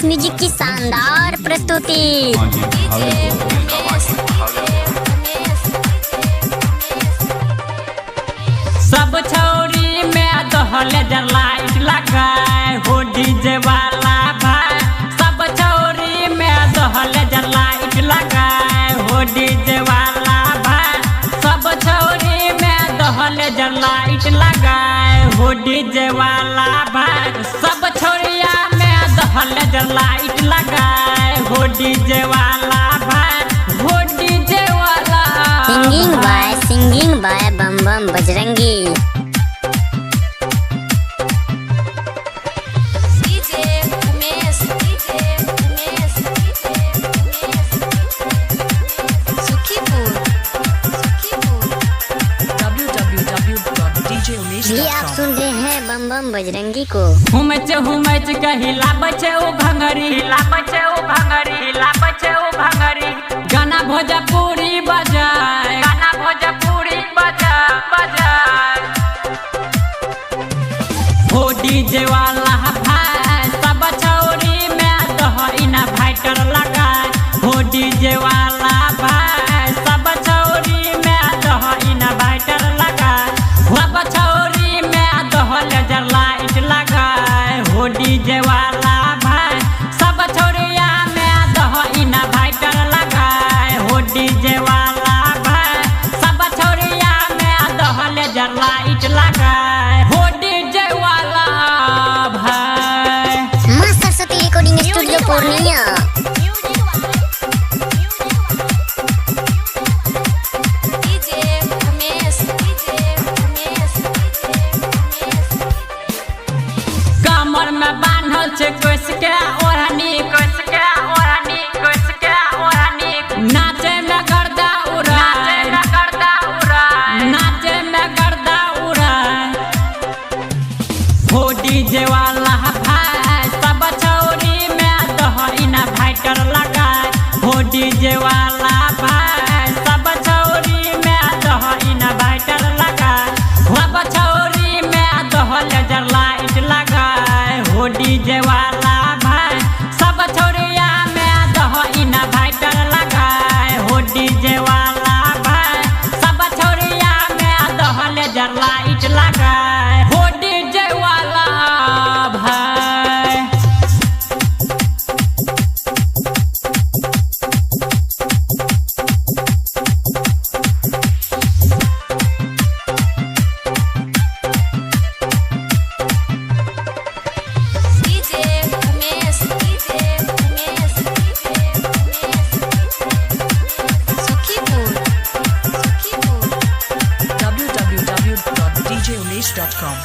SS music की शानदार प्रस्तुति। सब छौरी में दहले लाइट लगाए हो डीजे वाला भाई। सब छौरी में दहले लाइट लगाए हो डीजे वाला भाई। सब छौरी में दहले लाइट लगाए हो डीजे वाला भाई। सब छौरिया में दहले लाइट लगाए हो डीजे वाला भाई। हो डीजे वाला सिंगिंग बाय बम बम बजरंगी। जी आप सुन रहे हैं बम बम बजरंगी को। हुमच कहिला बचे ओ भंगरी, ला बचे ओ भंगरी, ला बचे ओ भंगरी। गाना भोजपुरी बजाए, गाना भोजपुरी बजाए। हो डीजे वाला भाई। सब छौरी में दहइना फाइटर लगाए हो डीजे वाला भाई। सब छौरी में दहइना फाइटर लगाए। सब छौरी में दहले लाइट लगाए हो डीजे वाला भाई। सब छौरिया में दहइना फाइटर लगाए हो डीजे वाला भाई। सब छौरिया में दहले लाइट लगाए हो डीजे वाला भाई। मां सरस्वती रिकॉर्डिंग स्टूडियो पूर्णिया। कमर में बांधल छे कोस के ओढ़नी, कोस के ओढ़नी, कोस के ओढ़नी। नाचे में गर्दा उड़ाए, नाचे में गर्दा उड़ाए, नाचे में गर्दा उड़ाए हो डीजे वाला भाई। सब छौरी में दहइना फाइटर लगाए हो डीजे वाला भाई। सब छौरी में दहइना फाइटर लगाए। सब छौरी में दहले लाइट लगाए हो डीजे वाला भाई। सब छौरिया में दहइना फाइटर लगाए हो डीजे वाला भाई। सब छौरिया में दहले लाइट लगाए हो डीजे वाला भाई। www.djulesh.com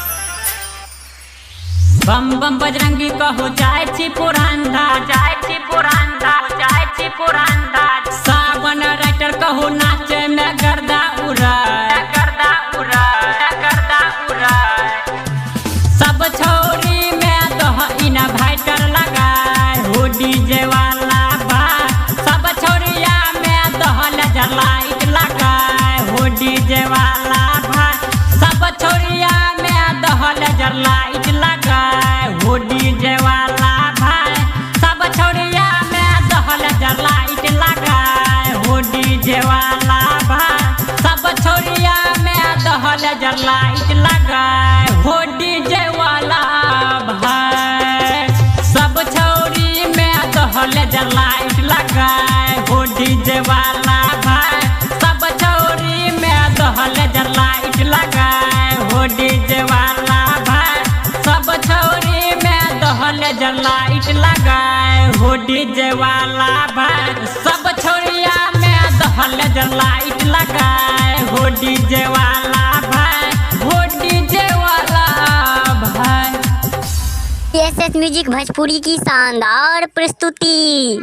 बम बम बजरंगी कहो जाय छी पुरांदा, जाय छी पुरांदा, जाय छी पुरांदा। सावन राइटर कहो नाचे में गर्दा उड़ाए, गर्दा उड़ाए, गर्दा उड़ाए। सब छौरी में दहइना फाइटर लगाए हो डीजे वाला भाई। सब छौरिया में दहले लाइट लगाए हो डीजे वाला भाई। सब छौरिया में दहले लाइट लगाए हो डीजे वाला भाई। सब छौरिया में दहले लाइट लगाए हो डीजे वाला भाई। सब छौरिया में दहले लाइट लगाए हो डीजे वाला भाई। सब छौरी में दहले लाइट लगाए हो डीजे वाला भाई। सब छौरी में दहले लाइट लगाए हो डीजे वाला भाई। सब छौरी में दहले लाइट लगाए हो डीजे वाला भाई। सब छौरिया में दहले लाइट लगाए हो डीजे वाला भाई। हो डीजे वाला भाई। एसएस म्यूजिक भोजपुरी की शानदार प्रस्तुति।